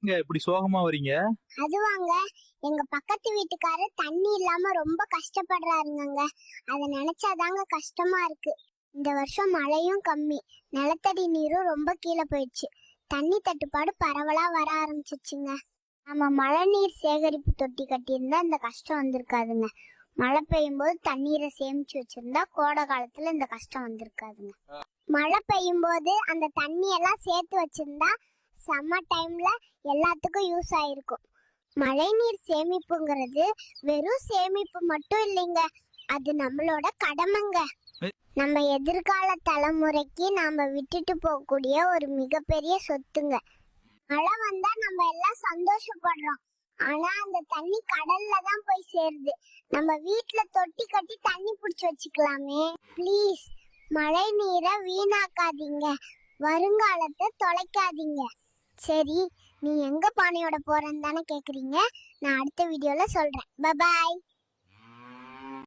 இங்க இப்படி சோகமா வரீங்க? அதுவாங்க, எங்க பக்கத்து வீட்டுக்காரர் தண்ணி இல்லாம ரொம்ப கஷ்டப்படுறாருங்க. அத நினைச்சாதாங்க கஷ்டமா இருக்கு. இந்த வருஷம் மழையும் கம்மி, நிலத்தடி நீரும் ரொம்ப கீழே போயிடுச்சு. தண்ணி தட்டுப்பாடு பரவலா வர ஆரம்பிச்சிச்சுங்க. நம்ம மழை நீர் சேகரிப்பு தொட்டி கட்டியிருந்தா இந்த கஷ்டம் வந்திருக்காதுங்க. மழை பெய்யும் போது தண்ணீரை சேமிச்சு வச்சிருந்தா கோடை காலத்துல இந்த கஷ்டம் வந்திருக்காதுங்க. மழை பெய்யும் போது அந்த தண்ணி எல்லாம் சேர்த்து வச்சிருந்தா சம்மர் டைம்ல எல்லாத்துக்கும் யூஸ் ஆயிருக்கும். மழை நீர் சேமிப்புங்கிறது வெறும் சேமிப்பு மட்டும் இல்லைங்க, அது நம்மளோட கடமைங்க. நம்ம எதிர்கால தலைமுறைக்கு நாம விட்டுட்டு போகக்கூடிய ஒரு மிகப்பெரிய சொத்துங்க. மழை வந்தா நம்ம எல்லாம் சந்தோஷப்படுறோம், ஆனா அந்த தண்ணி கடல்ல தான் போய் சேருது. நம்ம வீட்டுல தொட்டி கட்டி தண்ணி பிடிச்சு வச்சுக்கலாமே. ப்ளீஸ், மழை நீரை வீணாக்காதீங்க, வருங்காலத்தை தொலைக்காதீங்க. சரி, நீ எங்க பானையோட போறன்னு தானே கேக்குறீங்க. நான் அடுத்த வீடியோல சொல்றேன். Bye bye.